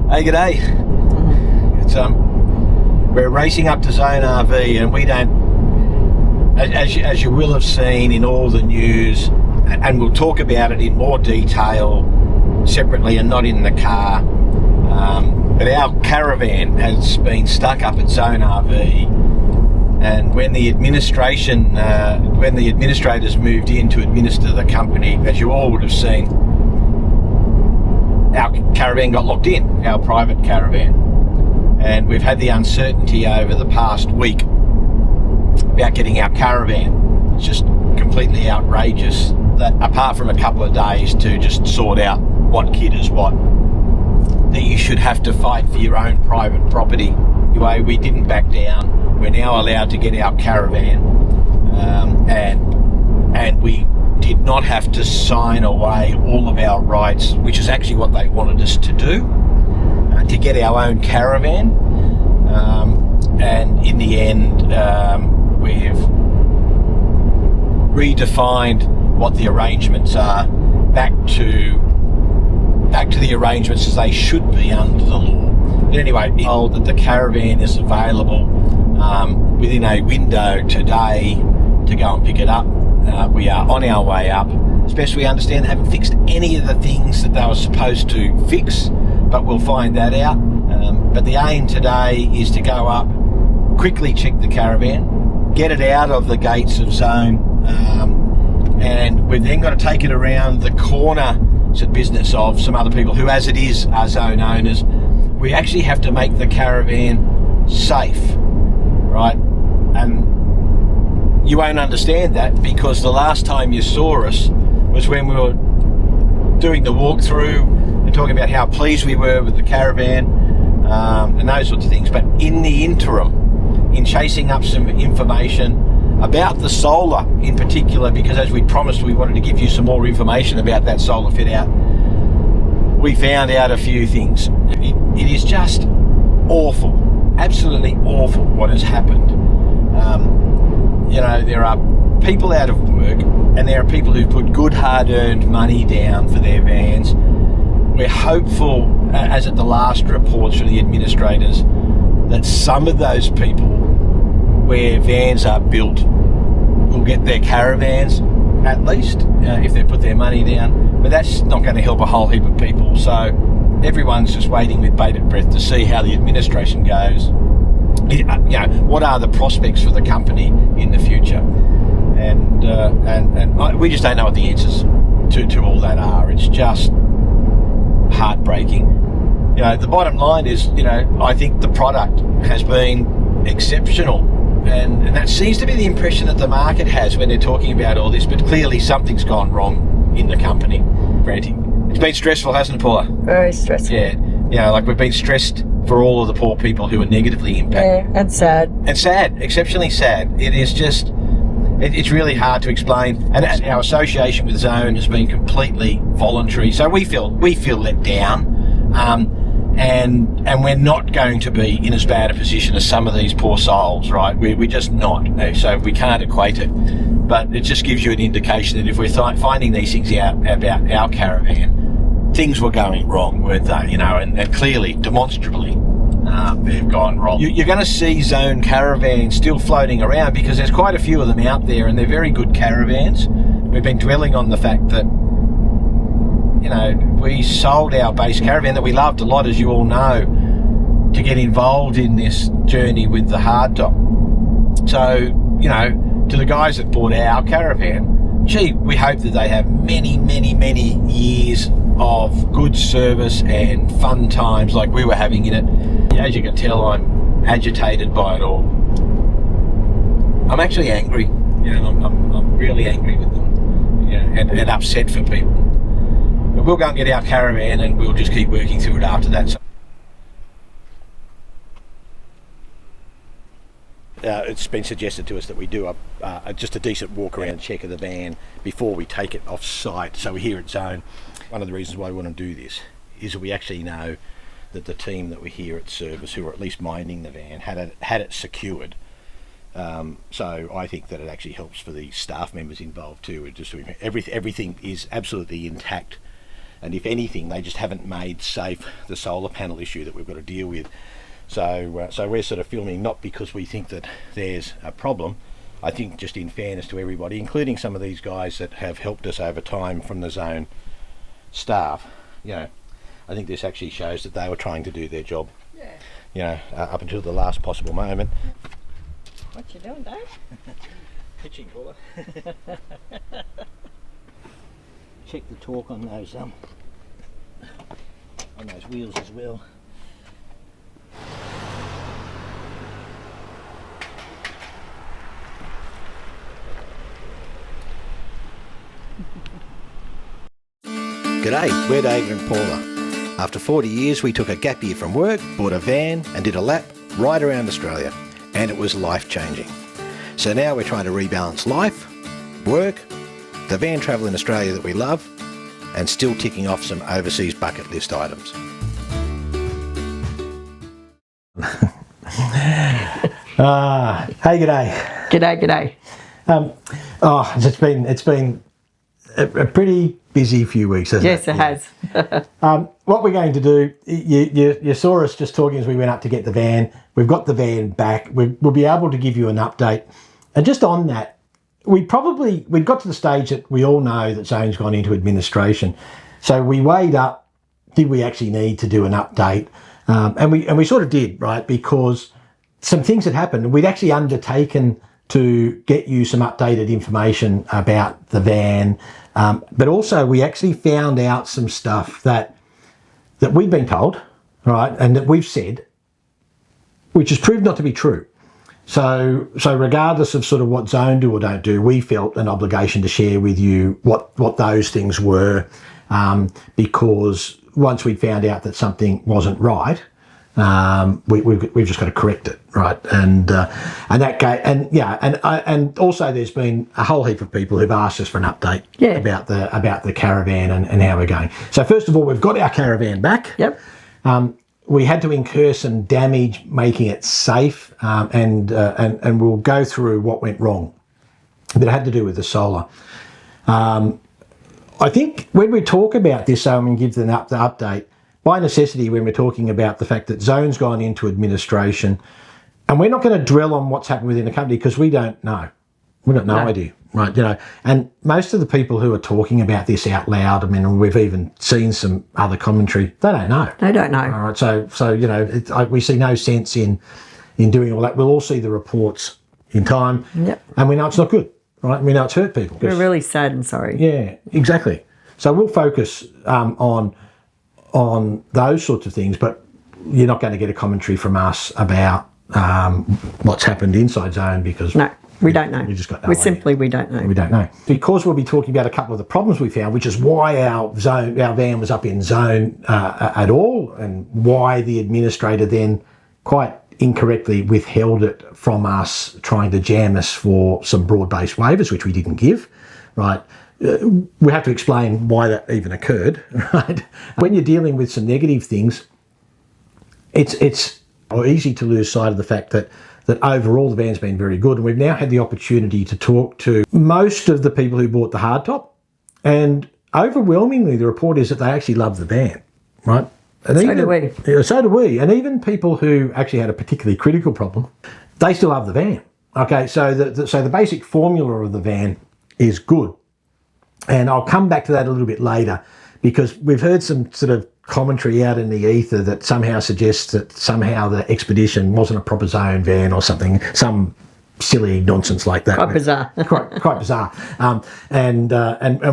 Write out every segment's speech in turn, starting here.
Hey, g'day. It's we're racing up to Zone RV, and we don't, as you will have seen in all the news, and we'll talk about it in more detail separately and not in the car. But our caravan has been stuck up at Zone RV, and when the administrators moved in to administer the company, as you all would have seen, our caravan got locked in, our private caravan, and we've had the uncertainty over the past week about getting our caravan. It's just completely outrageous that apart from a couple of days to just sort out what kit is what, that you should have to fight for your own private property. Anyway, we didn't back down. We're now allowed to get our caravan, and we did not have to sign away all of our rights, which is actually what they wanted us to do, to get our own caravan. And in the end, we've redefined what the arrangements are back to the arrangements as they should be under the law. But anyway, we're told that the caravan is available within a window today to go and pick it up. We are on our way up. Especially, we understand they haven't fixed any of the things that they were supposed to fix, but we'll find that out. But the aim today is to go up, quickly check the caravan, get it out of the gates of Zone, and we've then got to take it around the corner to business of some other people who, as it is, are Zone owners. We actually have to make the caravan safe, right? And you won't understand that because the last time you saw us was when we were doing the walkthrough and talking about how pleased we were with the caravan and those sorts of things. But in the interim, in chasing up some information about the solar in particular, because as we promised we wanted to give you some more information about that solar fit out, we found out a few things. It is just awful, absolutely awful what has happened. You know, there are people out of work and there are people who've put good hard-earned money down for their vans. We're hopeful, as at the last reports from the administrators, that some of those people where vans are built will get their caravans at least, if they put their money down. But that's not going to help a whole heap of people. So everyone's just waiting with bated breath to see how the administration goes. You know, what are the prospects for the company in the future? And we just don't know what the answers to all that are. It's just heartbreaking. You know, the bottom line is, you know, I think the product has been exceptional, and that seems to be the impression that the market has when they're talking about all this. But clearly, something's gone wrong in the company. It's been stressful, hasn't it, Paula? Very stressful. Yeah, you know, like we've been stressed for all of the poor people who are negatively impacted. Yeah, and sad. And sad, exceptionally sad. It is just, it's really hard to explain. And our association with Zone has been completely voluntary. So we feel let down. And we're not going to be in as bad a position as some of these poor souls, right? We're just not. So we can't equate it. But it just gives you an indication that if we're finding these things out about our caravan, things were going wrong, weren't they? You know, and clearly, demonstrably, they've gone wrong. You're going to see Zone caravans still floating around because there's quite a few of them out there, and they're very good caravans. We've been dwelling on the fact that, you know, we sold our base caravan that we loved a lot, as you all know, to get involved in this journey with the hardtop. So, you know, to the guys that bought our caravan, gee, we hope that they have many, many, many years of good service and fun times like we were having in it. As you can tell, I'm agitated by it all. I'm actually angry. You know, I'm really angry with them, you know, and upset for people. But we'll go and get our caravan and we'll just keep working through it after that. So, it's been suggested to us that we do just a decent walk around check of the van before we take it off site. So we're here at Zone. One of the reasons why we want to do this is that we actually know that the team that were here at service, who were at least minding the van, had it secured. So I think that it actually helps for the staff members involved too. Everything is absolutely intact And if anything, they just haven't made safe the solar panel issue that we've got to deal with. So we're sort of filming not because we think that there's a problem. I think just in fairness to everybody, including some of these guys that have helped us over time from the zone staff, I think this actually shows that they were trying to do their job. Yeah. Up until the last possible moment. What you doing, Dave? Pitching caller. Check the torque on those wheels as well. G'day, we're David and Paula. After 40 years we took a gap year from work, bought a van and did a lap right around Australia, and it was life-changing. So now we're trying to rebalance life, work, the van travel in Australia that we love, and still ticking off some overseas bucket list items. Hey, g'day. G'day. It's been a pretty busy few weeks, hasn't it? Yes, it has. What we're going to do, you saw us just talking as we went up to get the van. We've got the van back. We'll be able to give you an update. And just on that, we'd got to the stage that we all know that Zone's gone into administration. So we weighed up, did we actually need to do an update? And we sort of did, right? Because some things had happened. We'd actually undertaken to get you some updated information about the van. But also we actually found out some stuff that we've been told, right, and that we've said, which has proved not to be true. So regardless of sort of what Zone do or don't do, we felt an obligation to share with you what those things were, because once we'd found out that something wasn't right, we've just got to correct it, right? And also there's been a whole heap of people who've asked us for an update about the caravan and how we're going. So first of all, we've got our caravan back. Yep. We had to incur some damage making it safe, and we'll go through what went wrong. But it had to do with the solar. I think when we talk about this, and give the update, by necessity, when we're talking about the fact that Zone's gone into administration, and we're not going to dwell on what's happened within the company because we don't know. We've got no idea, right? And most of the people who are talking about this out loud, I mean, we've even seen some other commentary, they don't know. They don't know. All right, so we see no sense in doing all that. We'll all see the reports in time, and we know it's not good, right? We know it's hurt people. We're really sad and sorry. Yeah, exactly. So we'll focus on those sorts of things, but you're not going to get a commentary from us about what's happened inside Zone because we don't know. We just got no idea. We don't know. We don't know. Because we'll be talking about a couple of the problems we found, which is why our van was up in Zone at all, and why the administrator then quite incorrectly withheld it from us, trying to jam us for some broad-based waivers, which we didn't give, right? We have to explain why that even occurred, right? When you're dealing with some negative things, it's easy to lose sight of the fact that overall the van's been very good, and we've now had the opportunity to talk to most of the people who bought the hardtop, and overwhelmingly the report is that they actually love the van, right? And so do we. So do we. And even people who actually had a particularly critical problem, they still love the van. Okay, so the basic formula of the van is good. And I'll come back to that a little bit later, because we've heard some sort of commentary out in the ether that somehow suggests that somehow the Expedition wasn't a proper Zone van or something, some silly nonsense like that. Quite bizarre. quite bizarre. And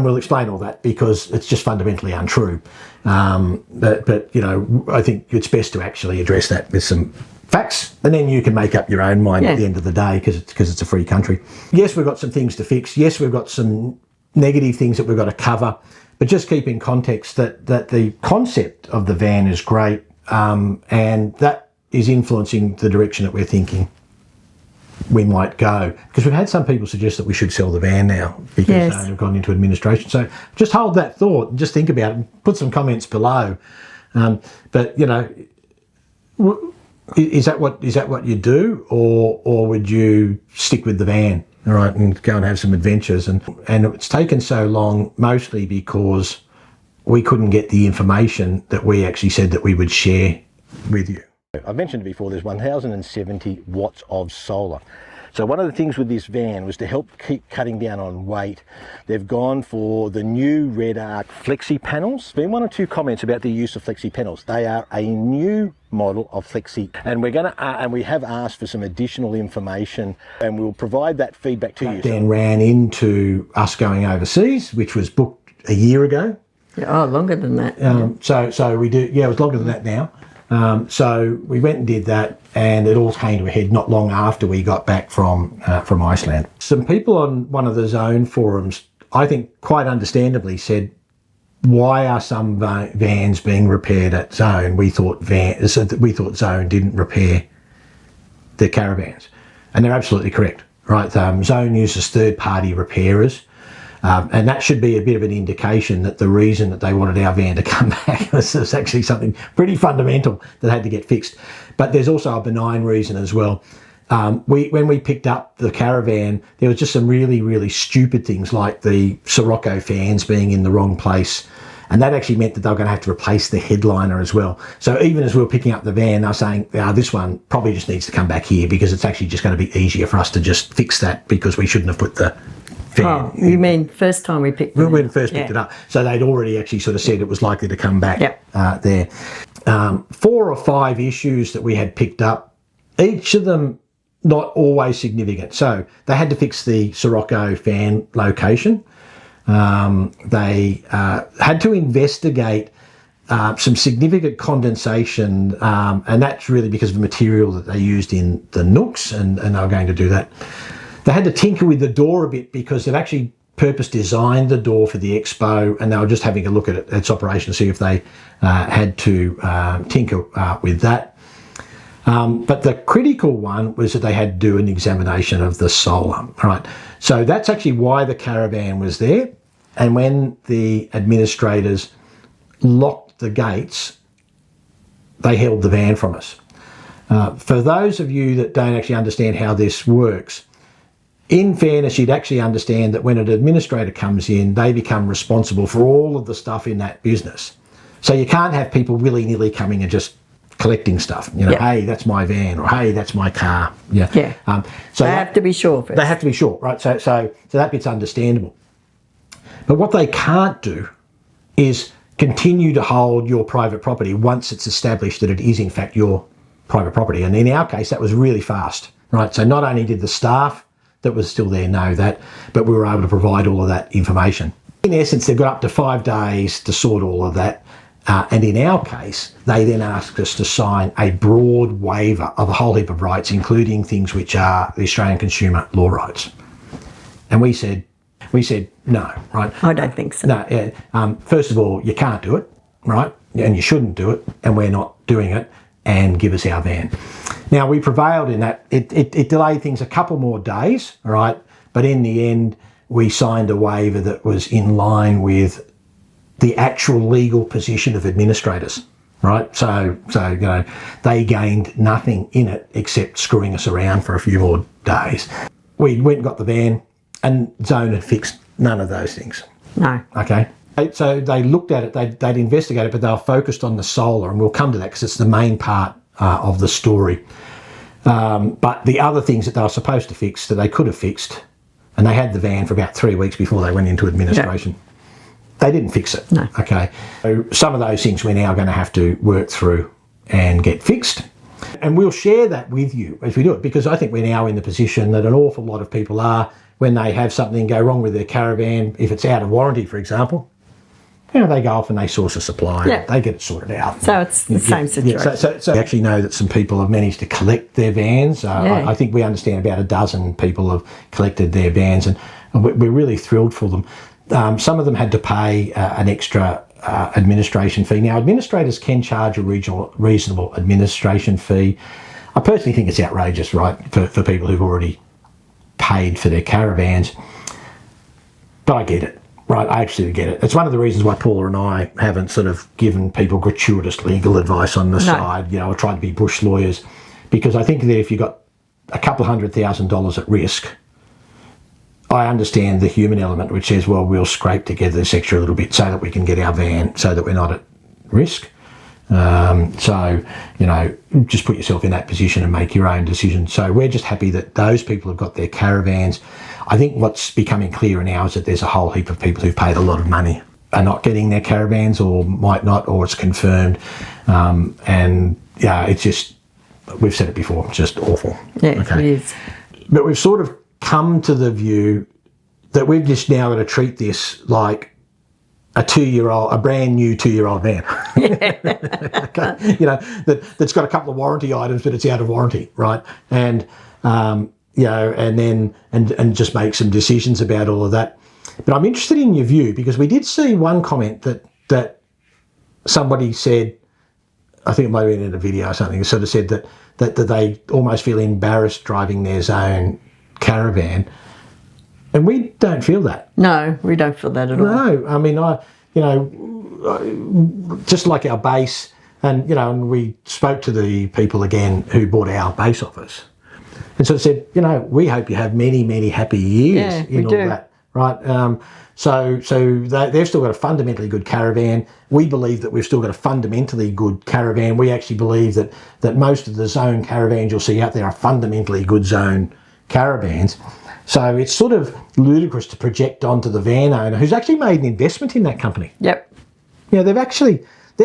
we'll explain all that because it's just fundamentally untrue. But I think it's best to actually address that with some facts, and then you can make up your own mind at the end of the day, because it's a free country. Yes, we've got some things to fix. Yes, we've got some negative things that we've got to cover, but just keep in context that the concept of the van is great, and that is influencing the direction that we're thinking we might go, because we've had some people suggest that we should sell the van now because we've gone into administration. So just hold that thought and just think about it and put some comments below. But is that what you do, or would you stick with the van? All right, and go and have some adventures. And it's taken so long mostly because we couldn't get the information that we actually said that we would share with you. I've mentioned before, there's 1,070 watts of solar. So one of the things with this van was to help keep cutting down on weight. They've gone for the new Red Arc Flexi panels. There's been one or two comments about the use of Flexi panels. They are a new model of Flexi, and we have asked for some additional information, and we'll provide that feedback to you. Then ran into us going overseas, which was booked a year ago. Oh, longer than that. So we do. Yeah, it was longer than that now. So we went and did that, and it all came to a head not long after we got back from Iceland. Some people on one of the Zone forums, I think quite understandably, said, why are some vans being repaired at Zone? We thought Zone didn't repair their caravans. And they're absolutely correct, right? Zone uses third-party repairers. And that should be a bit of an indication that the reason that they wanted our van to come back was actually something pretty fundamental that had to get fixed. But there's also a benign reason as well. When we picked up the caravan, there was just some really, really stupid things like the Sirocco fans being in the wrong place. And that actually meant that they were going to have to replace the headliner as well. So even as we were picking up the van, I was saying, this one probably just needs to come back here because it's actually just going to be easier for us to just fix that because we shouldn't have put the fan. Oh, you mean first time we picked it up? When we first picked it up. So they'd already actually sort of said it was likely to come back there. 4 or 5 issues that we had picked up, each of them not always significant. So they had to fix the Sirocco fan location. They had to investigate some significant condensation, and that's really because of the material that they used in the nooks, and they were going to do that. They had to tinker with the door a bit because they've actually purpose designed the door for the Expo, and they were just having a look at its operation to see if they had to tinker with that. But the critical one was that they had to do an examination of the solar. Right, so that's actually why the caravan was there. And when the administrators locked the gates, they held the van from us. For those of you that don't actually understand how this works, in fairness, you'd actually understand that when an administrator comes in, they become responsible for all of the stuff in that business. So you can't have people willy-nilly coming and just collecting stuff. You know, hey, that's my van, or hey, that's my car. Yeah. So they have to be sure first. They have to be sure, right? So that bit's understandable. But what they can't do is continue to hold your private property once it's established that it is in fact your private property. And in our case, that was really fast, right? So not only did the staff that was still there know that, but we were able to provide all of that information. In essence, they've got up to 5 days to sort all of that. And in our case, they then asked us to sign a broad waiver of a whole heap of rights, including things which are the Australian consumer law rights. And we said no, right? I don't think so. No, first of all, you can't do it, right? And you shouldn't do it, and we're not doing it, and give us our van. Now, we prevailed in that. It delayed things a couple more days, all right? But in the end, we signed a waiver that was in line with the actual legal position of administrators, right? So you know, they gained nothing in it except screwing us around for a few more days. We went and got the van, and Zone had fixed none of those things. No. Okay. So they looked at it, they'd investigated it, but they were focused on the solar, and we'll come to that because it's the main part of the story. But the other things that they were supposed to fix that they could have fixed, and they had the van for about 3 weeks before they went into administration. They didn't fix it. No. Okay. So some of those things we're now going to have to work through and get fixed. And we'll share that with you as we do it, because I think we're now in the position that an awful lot of people are when they have something go wrong with their caravan, if it's out of warranty, for example. You know, they go off and they source a supplier. They get it sorted out. So it's the same situation. So we actually know that some people have managed to collect their vans. I think we understand about a dozen people have collected their vans, and we're really thrilled for them. Some of them had to pay an extra administration fee. Now, administrators can charge a reasonable administration fee. I personally think it's outrageous, right, for people who've already paid for their caravans. But I get it. Right, I actually get it. It's one of the reasons why Paula and I haven't sort of given people gratuitous legal advice on the side, you know, or tried to be bush lawyers, because I think that if you've got a couple of $100,000 at risk, I understand the human element, which says, well, we'll scrape together this extra little bit so that we can get our van, so that we're not at risk. So, you know, just put yourself in that position and make your own decision. So we're just happy that those people have got their caravans. I think what's becoming clearer now is that there's a whole heap of people who've paid a lot of money are not getting their caravans, or might not, or it's confirmed. And yeah, it's just, we've said it before, it's just awful. Yeah, okay. It is. But we've sort of come to the view that we've just now got to treat this like a brand new 2-year-old van. Okay. You know, that's got a couple of warranty items, but it's out of warranty, right? And, you know, and just make some decisions about all of that. But I'm interested in your view, because we did see one comment that somebody said, I think it might have been in a video or something, sort of said that they almost feel embarrassed driving their zone caravan. And we don't feel that. No, we don't feel that at all. No, I mean, just like our base, and, you know, and we spoke to the people again who bought our base off us, and sort of said, you know, we hope you have many, many happy years in all that, right? So they've still got a fundamentally good caravan. We believe that we've still got a fundamentally good caravan. We actually believe that most of the zone caravans you'll see out there are fundamentally good zone caravans. So it's sort of ludicrous to project onto the van owner who's actually made an investment in that company. Yep. You know, they've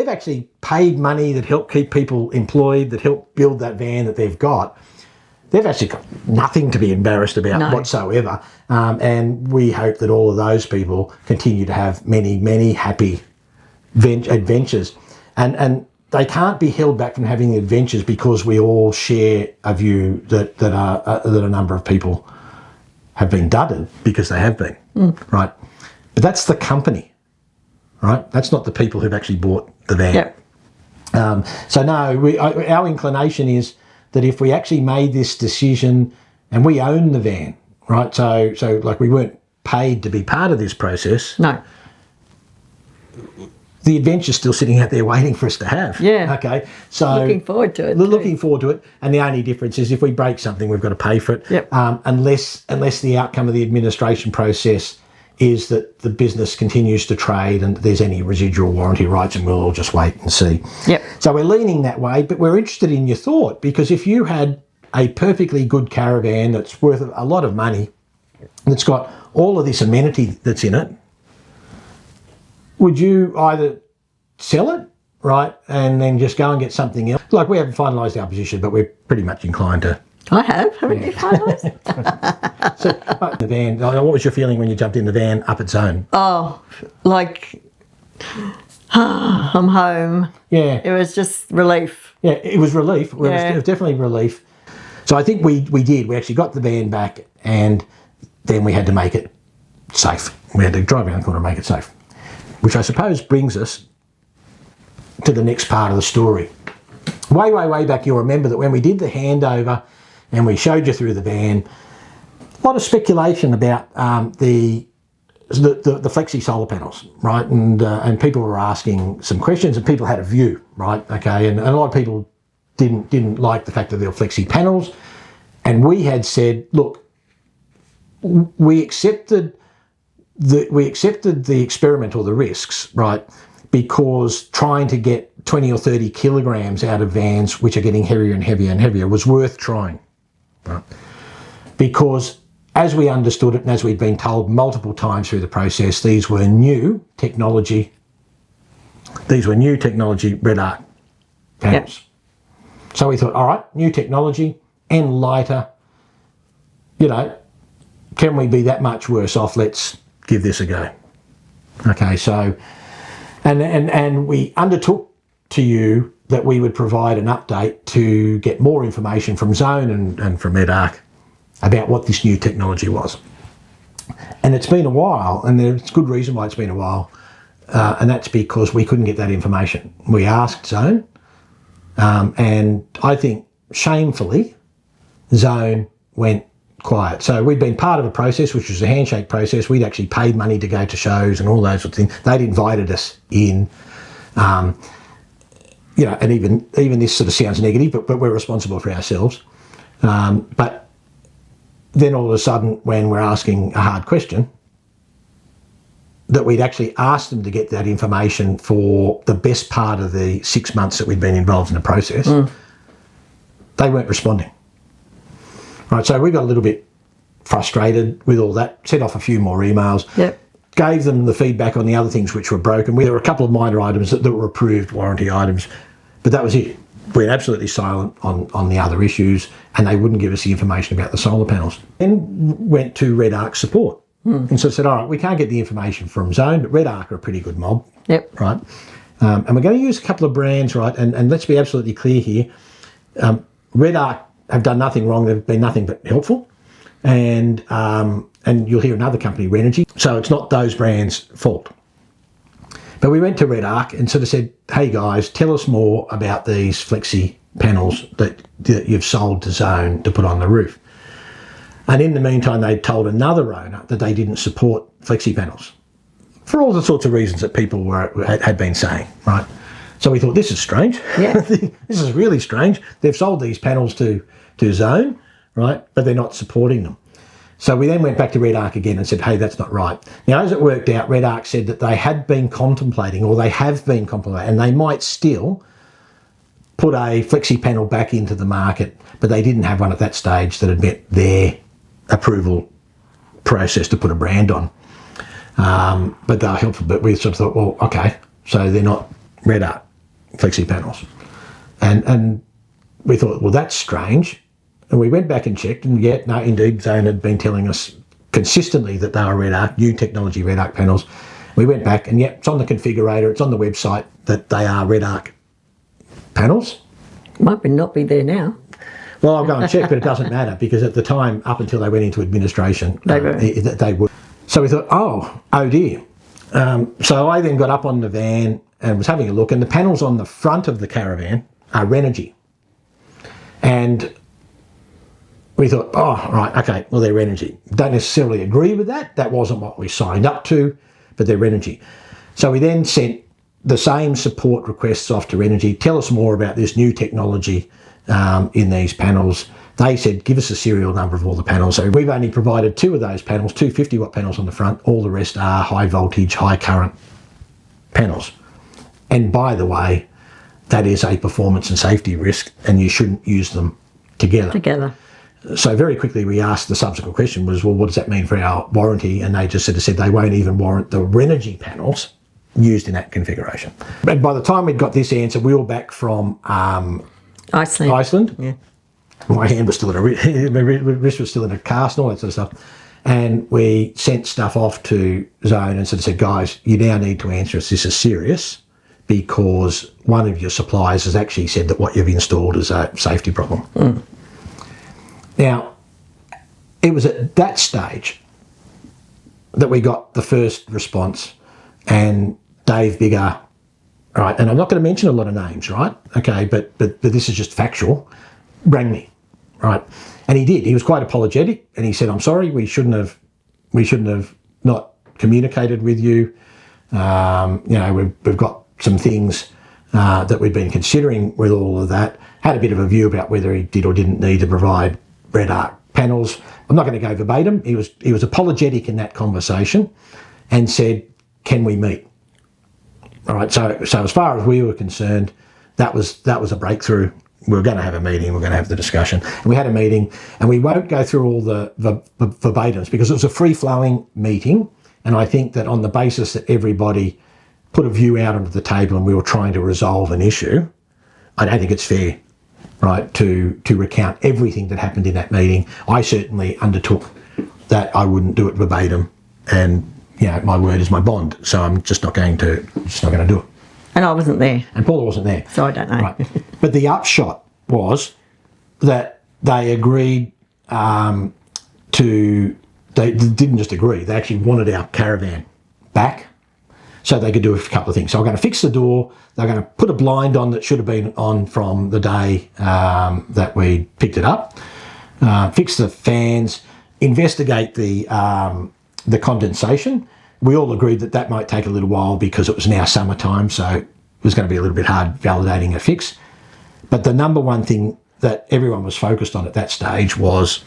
actually paid money that helped keep people employed, that helped build that van that they've got. They've actually got nothing to be embarrassed about whatsoever. And we hope that all of those people continue to have many, many happy adventures. And they can't be held back from having the adventures because we all share a view that a number of people have been dudded, because they have been, right? But that's the company, right? That's not the people who've actually bought the van. Yep. So no, our inclination is that if we actually made this decision and we own the van, right? So like we weren't paid to be part of this process. No. The adventure's still sitting out there waiting for us to have. Yeah. Okay. So looking forward to it. Looking forward to it. And the only difference is if we break something, we've got to pay for it. Yep. Unless the outcome of the administration process is that the business continues to trade and there's any residual warranty rights, and we'll all just wait and see. Yep. So we're leaning that way, but we're interested in your thought, because if you had a perfectly good caravan that's worth a lot of money, that's got all of this amenity that's in it, would you either sell it, right, and then just go and get something else? Like, we haven't finalised our position, but we're pretty much inclined to. I have, haven't you finalised? So, the van, what was your feeling when you jumped in the van up at Zone? Oh, like, I'm home. Yeah. It was just relief. Yeah, it was relief. It was definitely relief. So I think we did. We actually got the van back, and then we had to make it safe. We had to drive around the corner and make it safe. Which I suppose brings us to the next part of the story. Way back, you'll remember that when we did the handover and we showed you through the van, a lot of speculation about the flexi solar panels, right? And people were asking some questions, and people had a view, right? Okay, and a lot of people didn't like the fact that there were flexi panels, and we had said, look, we accepted the experiment or the risks, right? Because trying to get 20 or 30 kilograms out of vans, which are getting heavier and heavier and heavier, was worth trying, right? Because as we understood it, and as we'd been told multiple times through the process, these were new technology red arc panels. Yep. So we thought, all right, new technology and lighter, you know, can we be that much worse off? Let's give this a go. Okay, so, and we undertook to you that we would provide an update to get more information from Zone and from Red-Arc about what this new technology was. And it's been a while, and there's good reason why it's been a while, and that's because we couldn't get that information. We asked Zone, and I think shamefully, Zone went quiet. So we'd been part of a process, which was a handshake process. We'd actually paid money to go to shows and all those sorts of things. They'd invited us in, you know, and even this sort of sounds negative, but we're responsible for ourselves. But then all of a sudden, when we're asking a hard question, that we'd actually asked them to get that information for the best part of the 6 months that we'd been involved in the process, they weren't responding. Right, so we got a little bit frustrated with all that, sent off a few more emails, gave them the feedback on the other things which were broken. There were a couple of minor items that were approved warranty items, but that was it. We were absolutely silent on the other issues, and they wouldn't give us the information about the solar panels. Then went to Red Arc support. And so said, all right, we can't get the information from Zone, but Red Arc are a pretty good mob, right? And we're going to use a couple of brands, right? And let's be absolutely clear here. Red Arc have done nothing wrong. They've been nothing but helpful. And you'll hear another company, Renergy. So it's not those brands' fault. But we went to Red Arc and sort of said, hey guys, tell us more about these flexi panels that you've sold to Zone to put on the roof. And in the meantime, they told another owner that they didn't support flexi panels for all the sorts of reasons that people had been saying, right? So we thought, this is strange. Yeah. This is really strange. They've sold these panels to Zone, right? But they're not supporting them. So we then went back to Red Arc again and said, hey, that's not right. Now, as it worked out, Red Arc said that they had been contemplating, or they have been contemplating, and they might still put a flexi panel back into the market, but they didn't have one at that stage that had met their approval process to put a brand on. But they were helpful. But we sort of thought, well, okay, so they're not Red Arc flexi panels. And we thought, well, that's strange. And we went back and checked, and yet, no, indeed, Zone had been telling us consistently that they were Red Arc, new technology Red Arc panels. We went back, and yet, it's on the configurator, it's on the website that they are Red Arc panels. Might not be there now. Well, I'll go and check, but it doesn't matter, because at the time, up until they went into administration, they were. So we thought, oh dear. So I then got up on the van and was having a look, and the panels on the front of the caravan are Renergy. And we thought, oh, right, okay, well, they're Renergy. Don't necessarily agree with that. That wasn't what we signed up to, but they're Renergy. So we then sent the same support requests off to Renergy. Tell us more about this new technology in these panels. They said, give us a serial number of all the panels. So we've only provided 2 of those panels, 2 50-watt panels on the front. All the rest are high voltage, high current panels. And by the way, that is a performance and safety risk, and you shouldn't use them together. So very quickly we asked, the subsequent question was, well, what does that mean for our warranty? And they just said they won't even warrant the Renergy panels used in that configuration. But by the time we'd got this answer, we were back from Iceland. Yeah. My hand was still my wrist was still in a cast and all that sort of stuff. And we sent stuff off to Zone and sort of said, guys, you now need to answer us. This is serious, because one of your suppliers has actually said that what you've installed is a safety problem. Now, it was at that stage that we got the first response, and Dave Bigger, right, and I'm not going to mention a lot of names, right? Okay, but this is just factual, rang me, right? And he did. He was quite apologetic, and he said, I'm sorry, we shouldn't have not communicated with you. We've got some things that we've been considering with all of that. Had a bit of a view about whether he did or didn't need to provide Red Arc panels. I'm not going to go verbatim. He was apologetic in that conversation and said, can we meet? All right, so as far as we were concerned, that was a breakthrough. We were going to have a meeting, we were going to have the discussion. And we had a meeting, and we won't go through all the verbatims, because it was a free-flowing meeting, and I think that on the basis that everybody put a view out onto the table and we were trying to resolve an issue, I don't think it's fair, right, to recount everything that happened in that meeting. I certainly undertook that I wouldn't do it verbatim, and my word is my bond, so I'm just not going to do it. And I wasn't there. And Paula wasn't there. So I don't know. Right. But the upshot was that they agreed they didn't just agree, they actually wanted our caravan back so they could do a couple of things. So I'm going to fix the door, they're going to put a blind on that should have been on from the day that we picked it up, fix the fans, investigate the condensation. We all agreed that might take a little while because it was now summertime, so it was going to be a little bit hard validating a fix. But the number one thing that everyone was focused on at that stage was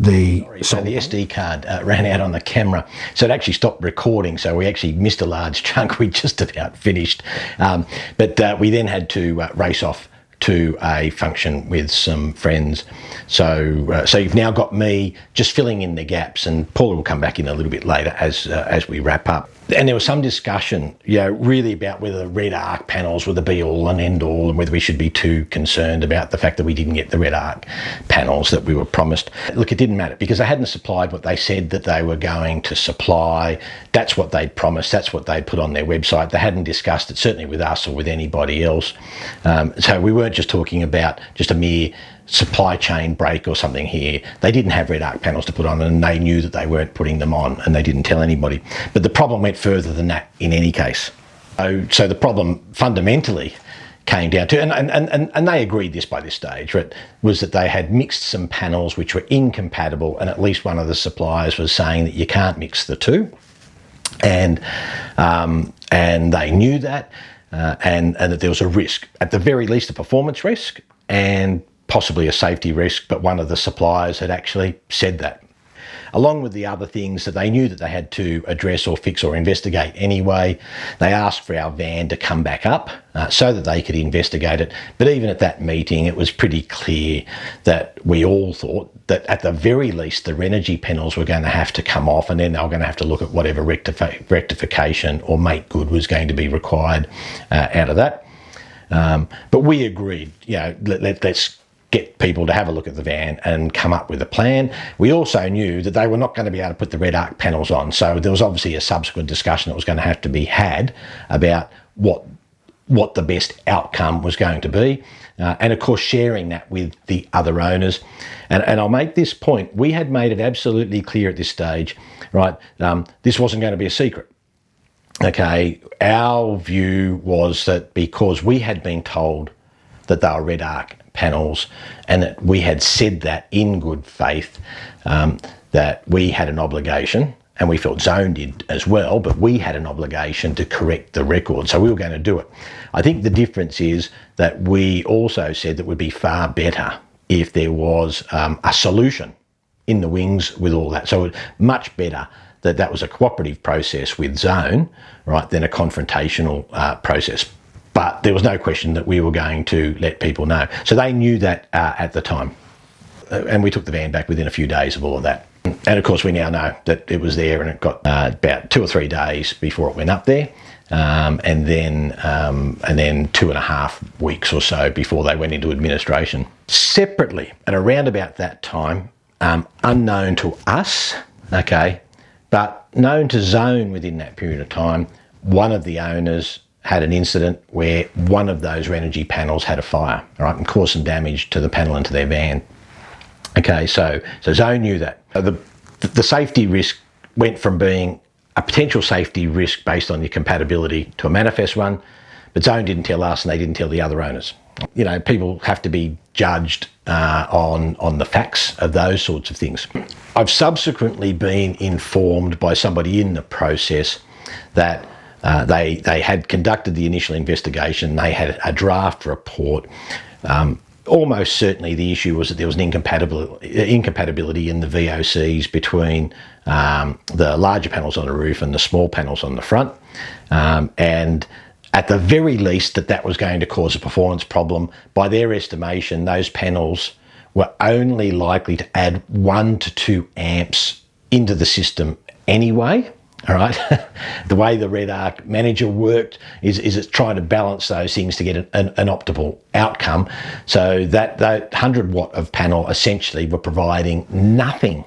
So the SD card ran out on the camera, so it actually stopped recording, so we actually missed a large chunk. We just about finished, but we then had to race off to a function with some friends. So you've now got me just filling in the gaps, and Paula will come back in a little bit later as we wrap up. And there was some discussion, really about whether the red arc panels were the be all and end all, and whether we should be too concerned about the fact that we didn't get the red arc panels that we were promised. Look, it didn't matter because they hadn't supplied what they said that they were going to supply. That's what they'd promised. That's what they'd put on their website. They hadn't discussed it, certainly with us or with anybody else. So we weren't just talking about just a mere supply chain break or something here. They didn't have red arc panels to put on, and they knew that they weren't putting them on, and they didn't tell anybody. But the problem went further than that in any case. So the problem fundamentally came down to, and they agreed this by this stage, right, was that they had mixed some panels which were incompatible, and at least one of the suppliers was saying that you can't mix the two, and they knew that, and that there was a risk, at the very least a performance risk, and possibly a safety risk, but one of the suppliers had actually said that. Along with the other things that they knew that they had to address or fix or investigate anyway, they asked for our van to come back up so that they could investigate it. But even at that meeting, it was pretty clear that we all thought that at the very least, the Renogy panels were going to have to come off, and then they were going to have to look at whatever rectification or make good was going to be required out of that. But we agreed, let's get people to have a look at the van and come up with a plan. We also knew that they were not going to be able to put the red arc panels on, so there was obviously a subsequent discussion that was going to have to be had about what the best outcome was going to be, and of course sharing that with the other owners. And I'll make this point: we had made it absolutely clear at this stage, right? This wasn't going to be a secret. Okay, our view was that because we had been told that they were red arc panels, and that we had said that in good faith, that we had an obligation, and we felt Zone did as well, but we had an obligation to correct the record, so we were going to do it. I think the difference is that we also said that it would be far better if there was a solution in the wings with all that. So much better that was a cooperative process with Zone, right, than a confrontational process. But there was no question that we were going to let people know. So they knew that at the time. And we took the van back within a few days of all of that. And of course, we now know that it was there, and it got about 2 or 3 days before it went up there. And then 2.5 weeks or so before they went into administration. Separately, at around about that time, unknown to us, okay, but known to Zone within that period of time, one of the owners had an incident where one of those Renogy panels had a fire, all right, and caused some damage to the panel and to their van. Okay, so Zone knew that. The safety risk went from being a potential safety risk based on your compatibility to a manifest one, but Zone didn't tell us, and they didn't tell the other owners. People have to be judged on the facts of those sorts of things. I've subsequently been informed by somebody in the process that they had conducted the initial investigation. They had a draft report. Almost certainly the issue was that there was an incompatibility in the VOCs between the larger panels on the roof and the small panels on the front. And at the very least that was going to cause a performance problem. By their estimation, those panels were only likely to add 1 to 2 amps into the system anyway. All right. The way the Red Arc Manager worked is it's trying to balance those things to get an optimal outcome. So that 100 watt of panel essentially were providing nothing,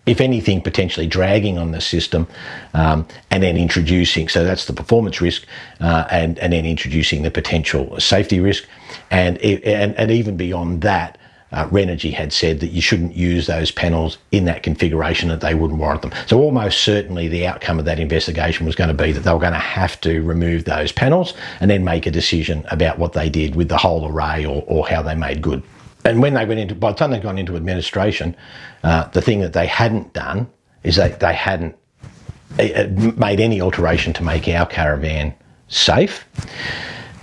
if anything, potentially dragging on the system, and then introducing, so that's the performance risk, and then introducing the potential safety risk. And even beyond that, Renogy had said that you shouldn't use those panels in that configuration, that they wouldn't warrant them. So almost certainly the outcome of that investigation was going to be that they were going to have to remove those panels and then make a decision about what they did with the whole array or how they made good. And when they went into, by the time they got into administration, the thing that they hadn't done is they hadn't made any alteration to make our caravan safe.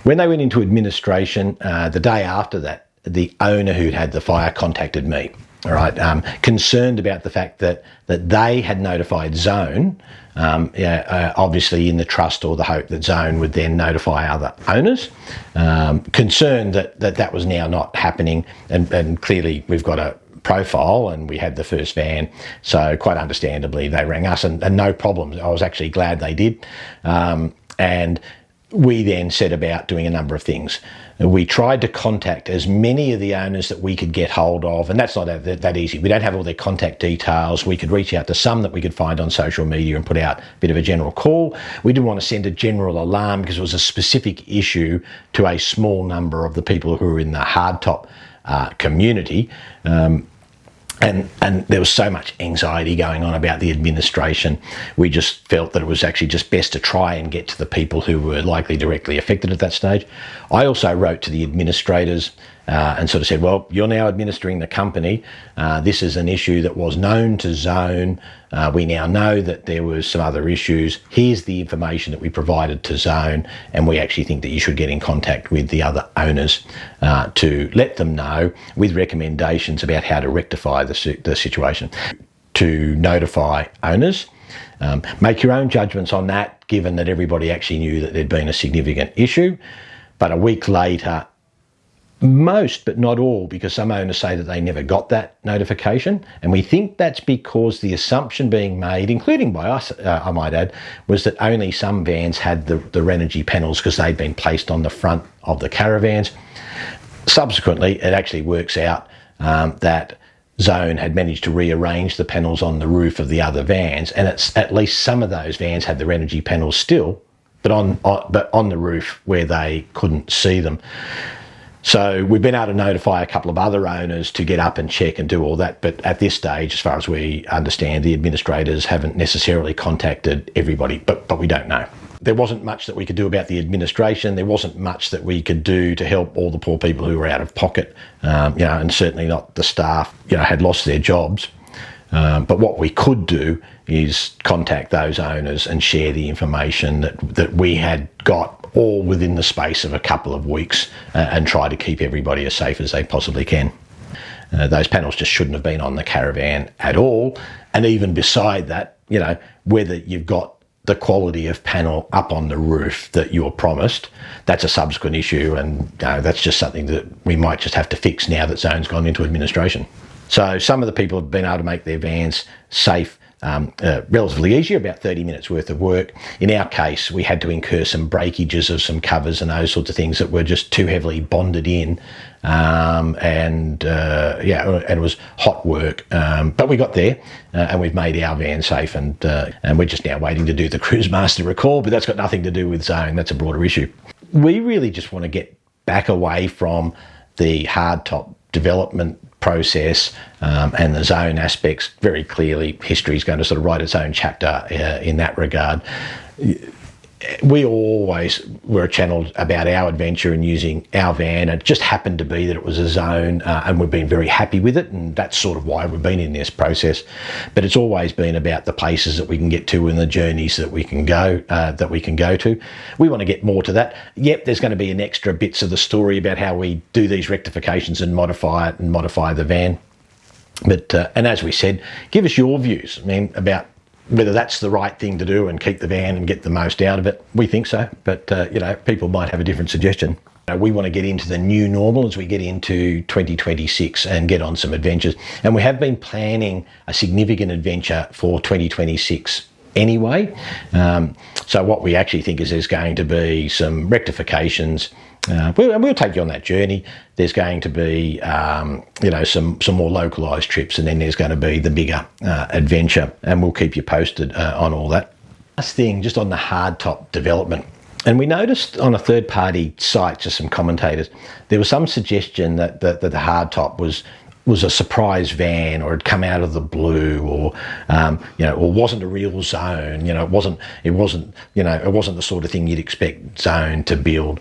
When they went into administration, the day after that, the owner who'd had the fire contacted me, all right, concerned about the fact that they had notified Zone, obviously in the trust or the hope that Zone would then notify other owners, concerned that was now not happening, and clearly we've got a profile and we had the first van, so quite understandably they rang us, and no problems. I was actually glad they did, and we then set about doing a number of things. We tried to contact as many of the owners that we could get hold of, and that's not that easy. We don't have all their contact details. We could reach out to some that we could find on social media and put out a bit of a general call. We didn't want to send a general alarm because it was a specific issue to a small number of the people who were in the hardtop community. And there was so much anxiety going on about the administration. We just felt that it was actually just best to try and get to the people who were likely directly affected at that stage. I also wrote to the administrators and sort of said, well, you're now administering the company. This is an issue that was known to Zone. We now know that there was some other issues. Here's the information that we provided to Zone, and we actually think that you should get in contact with the other owners to let them know with recommendations about how to rectify the situation. To notify owners, make your own judgments on that, given that everybody actually knew that there'd been a significant issue. But a week later, most, but not all, because some owners say that they never got that notification. And we think that's because the assumption being made, including by us, I might add, was that only some vans had the Renogy panels because they'd been placed on the front of the caravans. Subsequently, it actually works out that Zone had managed to rearrange the panels on the roof of the other vans, and it's at least some of those vans had the Renogy panels still, but on the roof where they couldn't see them. So we've been able to notify a couple of other owners to get up and check and do all that. But at this stage, as far as we understand, the administrators haven't necessarily contacted everybody, but we don't know. There wasn't much that we could do about the administration. There wasn't much that we could do to help all the poor people who were out of pocket, and certainly not the staff, had lost their jobs. But what we could do is contact those owners and share the information that we had got, all within the space of a couple of weeks, and try to keep everybody as safe as they possibly can. Those panels just shouldn't have been on the caravan at all. And even beside that, whether you've got the quality of panel up on the roof that you were promised, that's a subsequent issue, and that's just something that we might just have to fix now that Zone's gone into administration. So some of the people have been able to make their vans safe relatively easy, about 30 minutes worth of work. In our case, we had to incur some breakages of some covers and those sorts of things that were just too heavily bonded in, and it was hot work, but we got there, and we've made our van safe, and we're just now waiting to do the cruise master recall, but that's got nothing to do with Zone. That's a broader issue. We really just want to get back away from the hardtop development process and the Zone aspects. Very clearly, history is going to sort of write its own chapter in that regard. We always were channeled about our adventure and using our van. It just happened to be that it was a Zone, and we've been very happy with it, and that's sort of why we've been in this process. But it's always been about the places that we can get to and the journeys that we can go to. We want to get more to that. Yep, there's going to be an extra bits of the story about how we do these rectifications and modify it and modify the van. But and as we said, give us your views. About whether that's the right thing to do and keep the van and get the most out of it. We think so, but people might have a different suggestion. We want to get into the new normal as we get into 2026 and get on some adventures. And we have been planning a significant adventure for 2026 anyway. So what we actually think is there's going to be some rectifications. We'll take you on that journey. There's going to be, some more localised trips, and then there's going to be the bigger adventure, and we'll keep you posted on all that. Last thing, just on the hardtop development. And we noticed on a third-party site, just some commentators, there was some suggestion that the hardtop was a surprise van, or had come out of the blue, or wasn't a real Zone. It wasn't the sort of thing you'd expect Zone to build.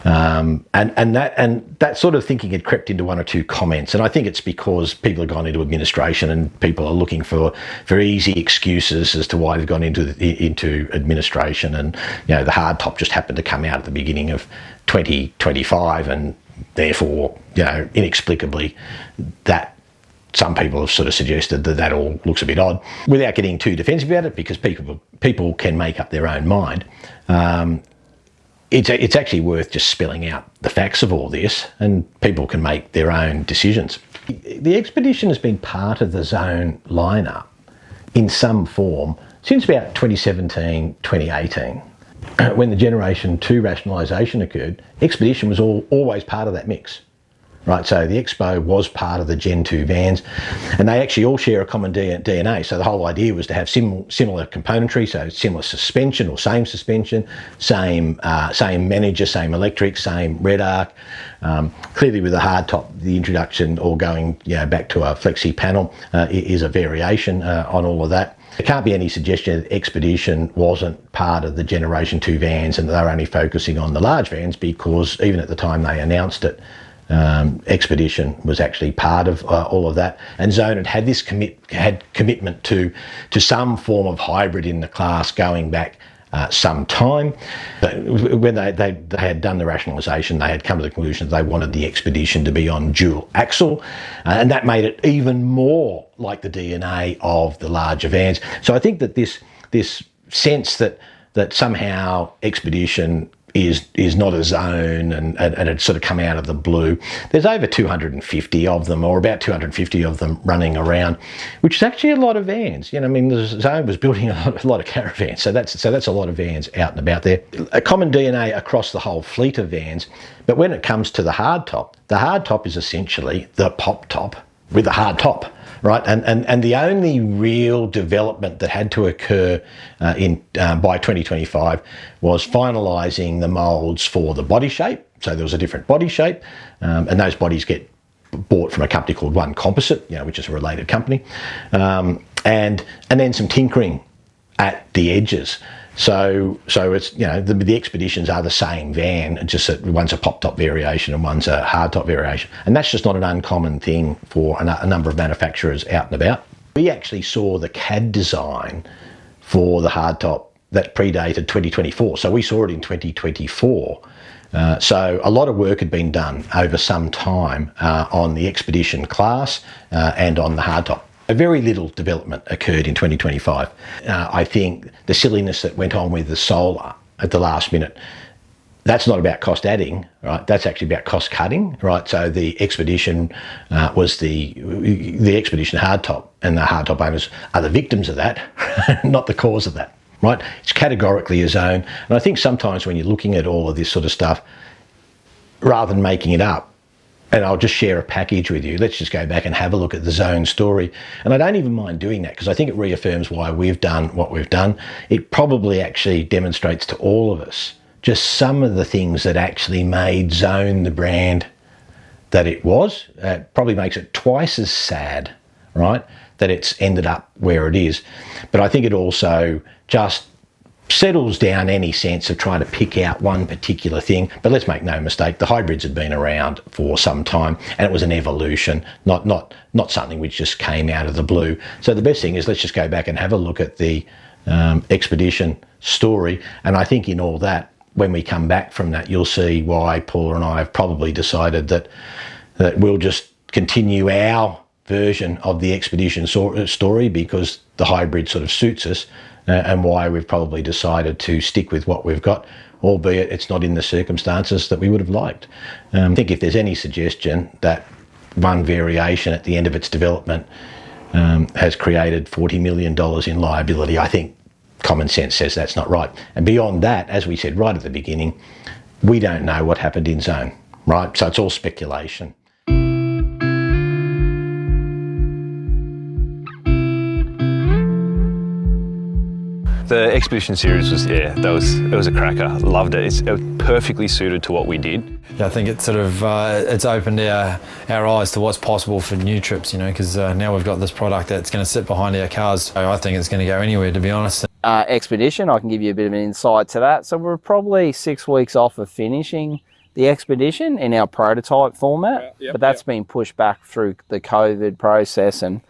And that sort of thinking had crept into one or two comments, and I think it's because people have gone into administration and people are looking for easy excuses as to why they've gone into administration, and the hardtop just happened to come out at the beginning of 2025, and therefore, inexplicably, that some people have sort of suggested that that all looks a bit odd. Without getting too defensive about it, because people can make up their own mind, it's actually worth just spelling out the facts of all this, and people can make their own decisions. The Expedition has been part of the Zone lineup in some form since about 2017, 2018. When the Generation 2 rationalisation occurred, Expedition was always part of that mix. Right, so the Expo was part of the Gen 2 vans, and they actually all share a common DNA. So the whole idea was to have similar componentry, so similar suspension or same suspension, same manager, same electric, same red arc. Clearly with the hardtop, the introduction or going back to a flexi panel is a variation on all of that. There can't be any suggestion that Expedition wasn't part of the Generation 2 vans and they're only focusing on the large vans, because even at the time they announced it, Expedition was actually part of all of that, and Zone had this commitment to some form of hybrid in the class going back some time. When they had done the rationalisation, they had come to the conclusion that they wanted the Expedition to be on dual axle, and that made it even more like the DNA of the larger vans. So I think that this sense that somehow Expedition is not a Zone and it's sort of come out of the blue. There's over 250 of them, or about 250 of them running around, which is actually a lot of vans. The Zone was building a lot of caravans, so that's a lot of vans out and about there. A common DNA across the whole fleet of vans, but when it comes to the hardtop is essentially the pop top with a hard top. Right, and the only real development that had to occur by 2025 was finalising the moulds for the body shape. So there was a different body shape, and those bodies get bought from a company called One Composite, which is a related company, and then some tinkering at the edges. So it's the Expeditions are the same van, just that one's a pop top variation and one's a hard top variation, and that's just not an uncommon thing for a number of manufacturers out and about. We actually saw the CAD design for the hard top that predated 2024, so we saw it in 2024. So a lot of work had been done over some time on the Expedition class and on the hardtop. Very little development occurred in 2025. I think the silliness that went on with the solar at the last minute, that's not about cost adding, right? That's actually about cost cutting, right? So the Expedition was the Expedition hardtop, and the hardtop owners are the victims of that, not the cause of that, right? It's categorically a Zone. And I think sometimes when you're looking at all of this sort of stuff, rather than making it up, and I'll just share a package with you. Let's just go back and have a look at the Zone story. And I don't even mind doing that, because I think it reaffirms why we've done what we've done. It probably actually demonstrates to all of us just some of the things that actually made Zone the brand that it was. It probably makes it twice as sad, right, that it's ended up where it is. But I think it also just settles down any sense of trying to pick out one particular thing. But let's make no mistake, the hybrids had been around for some time, and it was an evolution, not something which just came out of the blue. So the best thing is, let's just go back and have a look at the Expedition story, and I think in all that, when we come back from that, you'll see why Paula and I have probably decided that we'll just continue our version of the Expedition story, because the hybrid sort of suits us, and why we've probably decided to stick with what we've got, albeit it's not in the circumstances that we would have liked. I think if there's any suggestion that one variation at the end of its development has created $40 million in liability, I think common sense says that's not right. And beyond that, as we said right at the beginning, we don't know what happened in Zone, right? So it's all speculation. The Expedition series was, it was a cracker. Loved it. It's perfectly suited to what we did. Yeah, I think it sort of, it's opened our eyes to what's possible for new trips, because now we've got this product that's going to sit behind our cars. So I think it's going to go anywhere, to be honest. Expedition, I can give you a bit of an insight to that. So we're probably 6 weeks off of finishing the Expedition in our prototype format, but that's been pushed back through the COVID process and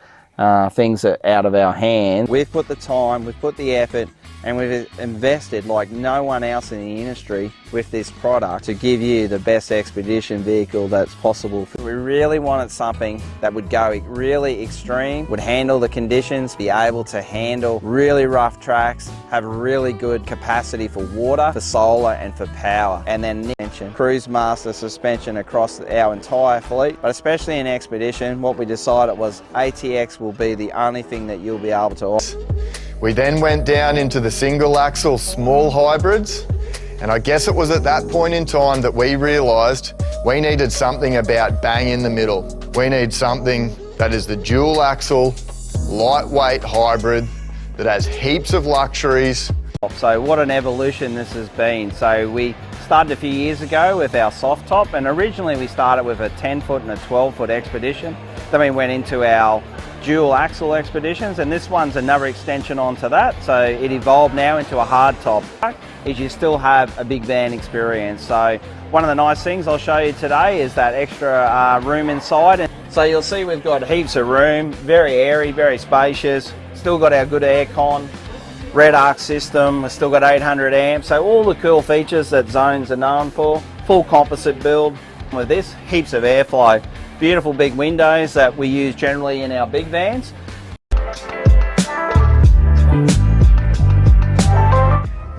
things are out of our hands. We've put the time, we've put the effort, and we've invested like no one else in the industry with this product to give you the best expedition vehicle that's possible. We really wanted something that would go really extreme, would handle the conditions, be able to handle really rough tracks, have really good capacity for water, for solar and for power. And then cruise master suspension across our entire fleet, but especially in expedition, what we decided was ATX will be the only thing that you'll be able to offer. We then went down into the single axle small hybrids, and I guess it was at that point in time that we realised we needed something about bang in the middle. We need something that is the dual axle, lightweight hybrid that has heaps of luxuries. So what an evolution this has been. So we started a few years ago with our soft top, and originally we started with a 10-foot and a 12-foot expedition. Then we went into our dual axle expeditions, and this one's another extension onto that. So it evolved now into a hard top. Is you still have a big van experience. So one of the nice things I'll show you today is that extra room inside. So you'll see we've got heaps of room, very airy, very spacious. Still got our good aircon, red arc system. We've still got 800 amps. So all the cool features that Zones are known for. Full composite build. With this, heaps of airflow. Beautiful big windows that we use generally in our big vans.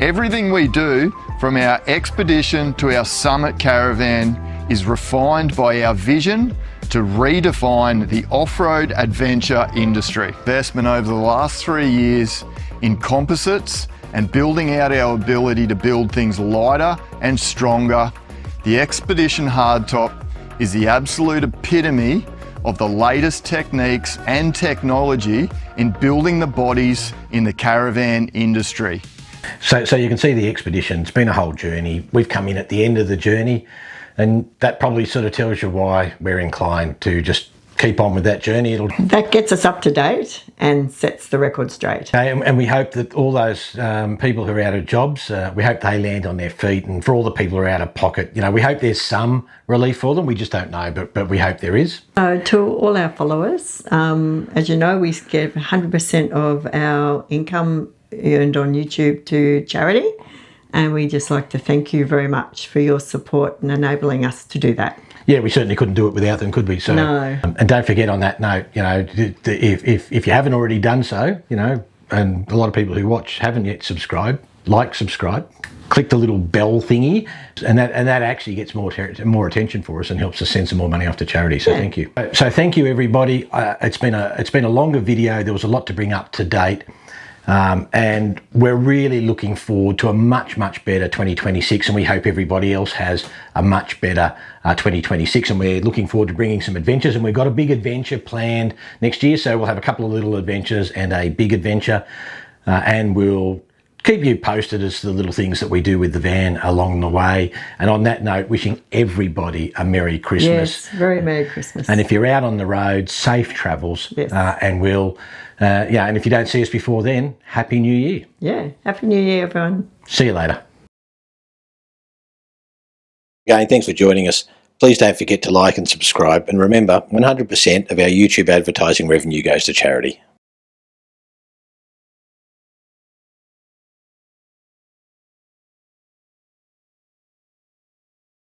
Everything we do, from our expedition to our summit caravan, is refined by our vision to redefine the off-road adventure industry. Investment over the last 3 years in composites and building out our ability to build things lighter and stronger. The Expedition Hardtop is the absolute epitome of the latest techniques and technology in building the bodies in the caravan industry. So you can see the expedition, it's been a whole journey. We've come in at the end of the journey, and that probably sort of tells you why we're inclined to just keep on with that journey. That gets us up to date and sets the record straight. And we hope that all those people who are out of jobs, we hope they land on their feet. And for all the people who are out of pocket, you know, we hope there's some relief for them. We just don't know, but we hope there is. To all our followers, as you know, we give 100% of our income earned on YouTube to charity. And we just like to thank you very much for your support and enabling us to do that. Yeah, we certainly couldn't do it without them, could we? So, no. And don't forget on that note, you know, if you haven't already done so, you know, and a lot of people who watch haven't yet subscribed, subscribe, click the little bell thingy, and that actually gets more attention for us and helps us send some more money off to charity. So thank you. So thank you, everybody. It's been a longer video. There was a lot to bring up to date. And we're really looking forward to a much better 2026, and we hope everybody else has a much better 2026, and we're looking forward to bringing some adventures, and we've got a big adventure planned next year, so we'll have a couple of little adventures and a big adventure, and we'll keep you posted as to the little things that we do with the van along the way. And on that note, wishing everybody a Merry Christmas. Yes, very Merry Christmas. And if you're out on the road, safe travels. Yes. And we'll, and if you don't see us before then, Happy New Year. Yeah, Happy New Year, everyone. See you later. Again, thanks for joining us. Please don't forget to like and subscribe. And remember, 100% of our YouTube advertising revenue goes to charity.